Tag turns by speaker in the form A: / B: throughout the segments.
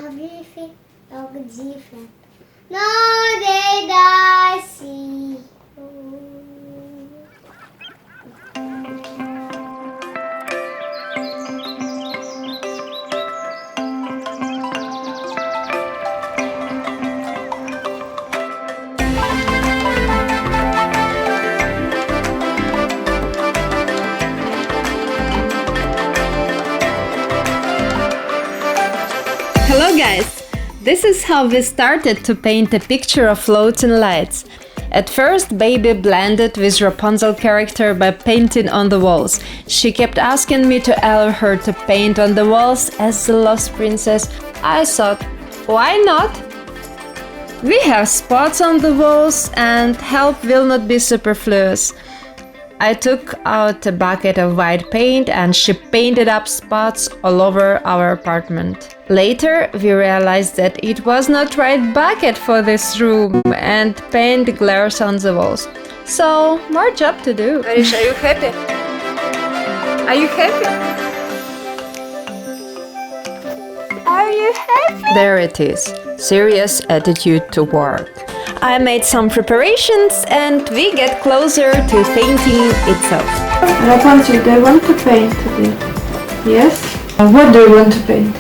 A: Everything look different. No, they don't see.
B: Hello guys! This is how we started to paint a picture of floating lights. At first, Baby blended with Rapunzel character by painting on the walls. She kept asking me to allow her to paint on the walls as the lost princess. I thought, why not? We have spots on the walls and help will not be superfluous. I took out a bucket of white paint and she painted up spots all over our apartment. Later, we realized that it was not right bucket for this room and paint glares on the walls. So, more job to do.
C: Arish, are you happy? Are you happy? Are you happy?
B: There it is. Serious attitude to work. I made some preparations and we get closer to painting itself.
C: Rapunzel, do you want to paint today? Yes? What do you want to paint?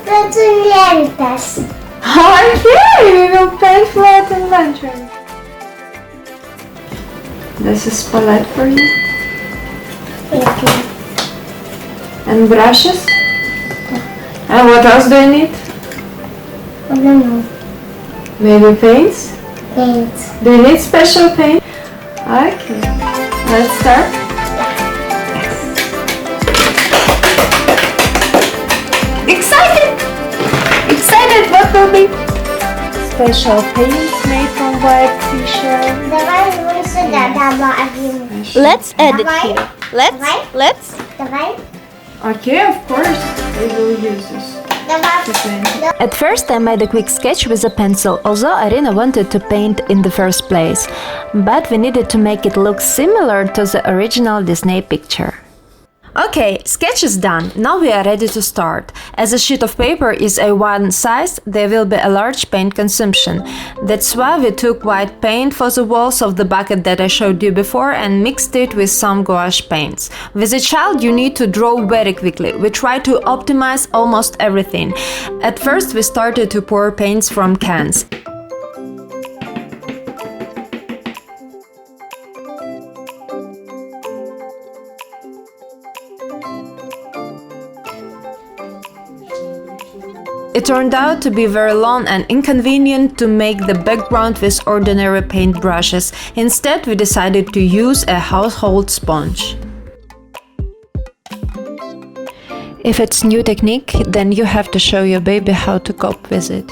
A: Lanterns.
C: Okay, we will paint floating lanterns. This is palette for you.
A: Okay.
C: And brushes. And what else do you need?
A: I don't know.
C: Maybe paints?
A: Paint.
C: Do you need special paint? Okay. Let's start. Excited! Excited! What will be? Special paints made from white seashell.
A: Давай мы сюда добавим.
B: Let's edit
A: Давай.
B: here. Let's.
A: Давай.
C: Okay, of course. We will use this
A: Давай.
C: to paint.
B: At first I made a quick sketch with a pencil, although Irina wanted to paint in the first place. But we needed to make it look similar to the original Disney picture. Okay, sketch is done. Now we are ready to start. As a sheet of paper is a one size, there will be a large paint consumption. That's why we took white paint for the walls of the bucket that I showed you before and mixed it with some gouache paints. With a child you need to draw very quickly. We try to optimize almost everything. At first we started to pour paints from cans. It turned out to be very long and inconvenient to make the background with ordinary paint brushes. Instead, we decided to use a household sponge. If it's new technique, then you have to show your baby how to cope with it.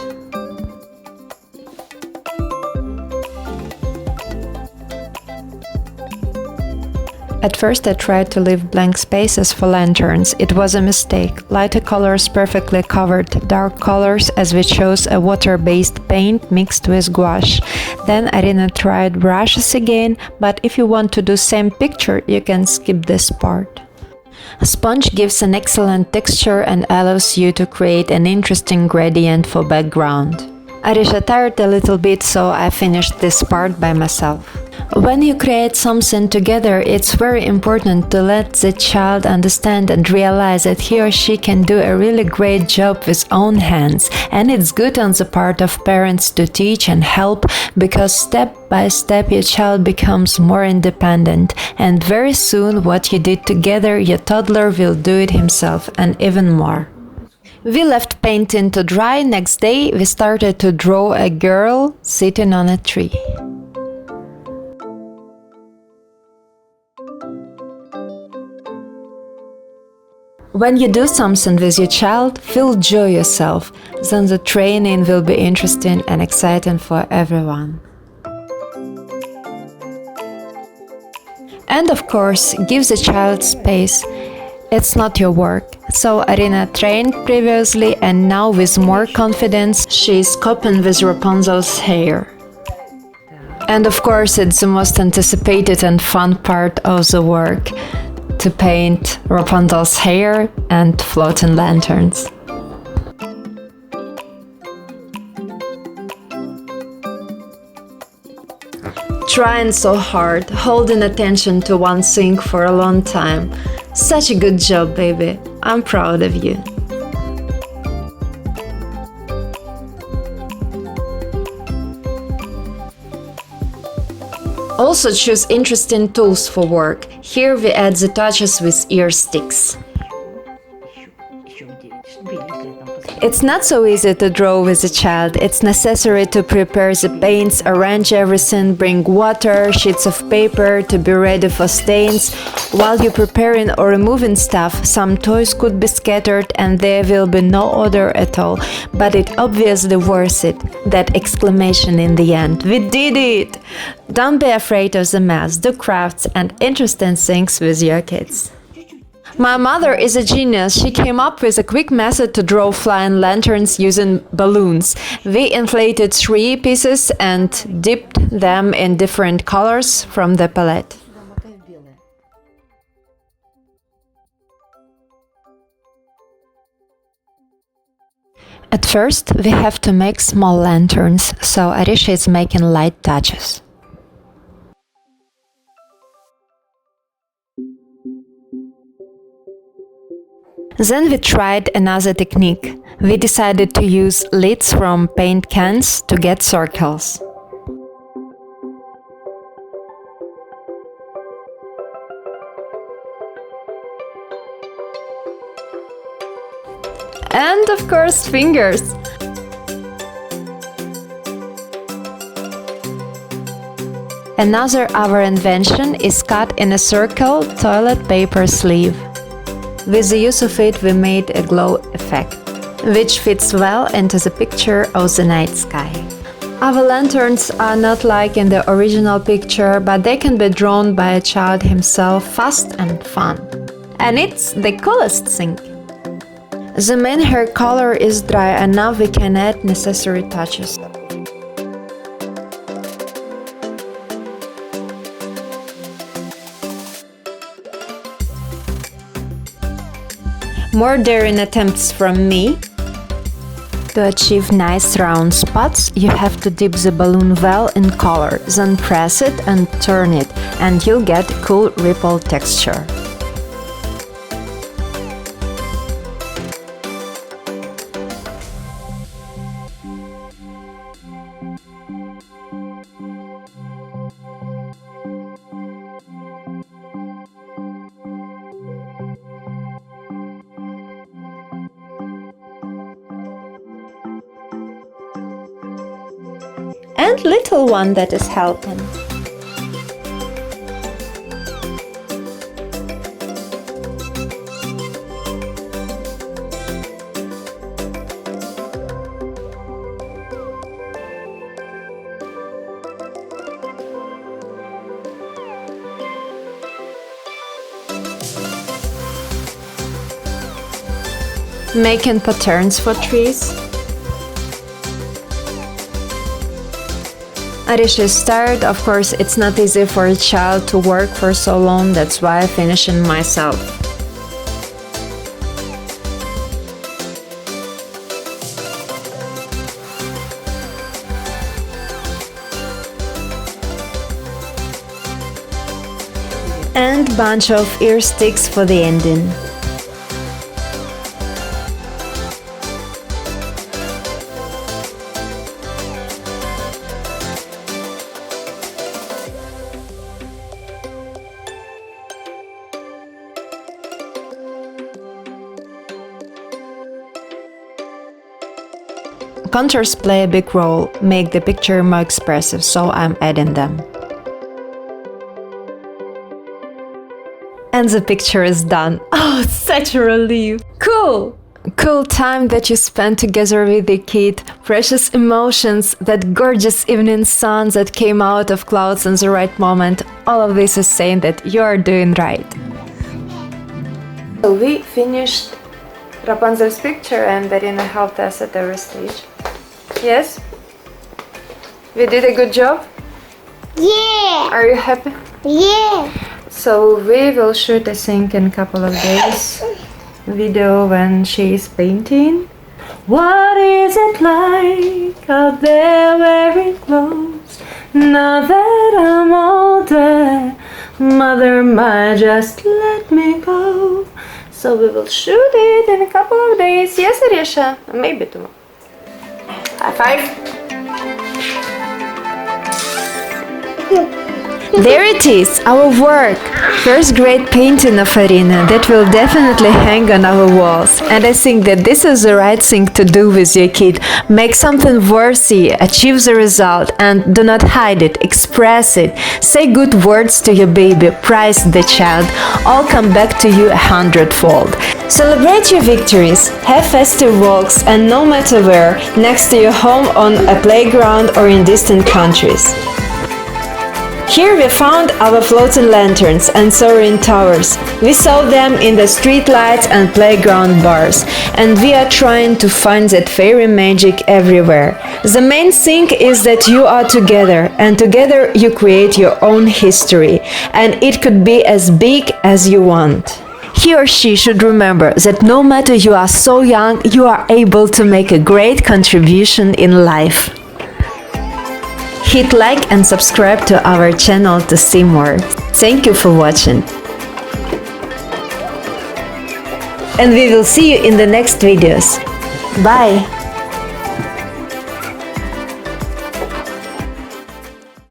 B: At first I tried to leave blank spaces for lanterns. It was a mistake. Lighter colors perfectly covered dark colors as we chose a water-based paint mixed with gouache. Then Irina tried brushes again, but if you want to do same picture, you can skip this part. A sponge gives an excellent texture and allows you to create an interesting gradient for background. Arisha tired a little bit, so I finished this part by myself. When you create something together, it's very important to let the child understand and realize that he or she can do a really great job with own hands. And it's good on the part of parents to teach and help, because step by step your child becomes more independent. And very soon what you did together, your toddler will do it himself and even more. We left painting to dry. Next day we started to draw a girl sitting on a tree. When you do something with your child, feel joy yourself, then the training will be interesting and exciting for everyone. And of course, give the child space. It's not your work. So Irina trained previously and now with more confidence she is coping with Rapunzel's hair. And of course it's the most anticipated and fun part of the work, to paint Rapunzel's hair and floating lanterns. Trying so hard, holding attention to one thing for a long time. Such a good job, baby. I'm proud of you. Also choose interesting tools for work. Here we add the touches with ear sticks. It's not so easy to draw with a child. It's necessary to prepare the paints, arrange everything, bring water, sheets of paper to be ready for stains. While you're preparing or removing stuff, some toys could be scattered and there will be no order at all. But it's obviously worth it. That exclamation in the end. We did it! Don't be afraid of the mess. Do crafts and interesting things with your kids. My mother is a genius. She came up with a quick method to draw flying lanterns using balloons. We inflated 3 pieces and dipped them in different colors from the palette. At first, we have to make small lanterns, so Arisha is making light touches. Then we tried another technique. We decided to use lids from paint cans to get circles. And of course, fingers! Another our invention is cut in a circle toilet paper sleeve. With the use of it, we made a glow effect, which fits well into the picture of the night sky. Our lanterns are not like in the original picture, but they can be drawn by a child himself, fast and fun. And it's the coolest thing. The main hair color is dry and now we can add necessary touches. More daring attempts from me. To achieve nice round spots, you have to dip the balloon well in color, then press it and turn it, and you'll get a cool ripple texture. And little one that is helping. Making patterns for trees. Arisha is tired. Of course, it's not easy for a child to work for so long, that's why I finish it myself. And bunch of ear sticks for the ending. Contours play a big role, make the picture more expressive, so I'm adding them. And the picture is done. Oh, such a relief! Cool! Cool time that you spent together with the kid, precious emotions, that gorgeous evening sun that came out of clouds in the right moment. All of this is saying that you are doing right. So we finished Rapunzel's picture and Darina helped us at every stage. Yes? We did a good job?
A: Yeah!
B: Are you happy?
A: Yeah!
B: So we will shoot, I think, in a couple of days video when she is painting. What is it like out there wearing clothes Now that I'm older, mother might just let me go. So we will shoot it in a couple of days. Yes, Arisha? Maybe tomorrow. High five. There it is, our work! First grade painting of Arina that will definitely hang on our walls. And I think that this is the right thing to do with your kid. Make something worthy, achieve the result, and do not hide it, express it. Say good words to your baby, praise the child. All come back to you 100-fold. Celebrate your victories, have festive walks, and no matter where, next to your home, on a playground, or in distant countries. Here we found our floating lanterns and soaring towers. We saw them in the street lights and playground bars, and we are trying to find that fairy magic everywhere. The main thing is that you are together, and together you create your own history, and it could be as big as you want. He or she should remember that no matter you are so young, you are able to make a great contribution in life. Hit like and subscribe to our channel to see more. Thank you for watching. And we will see you in the next videos. Bye!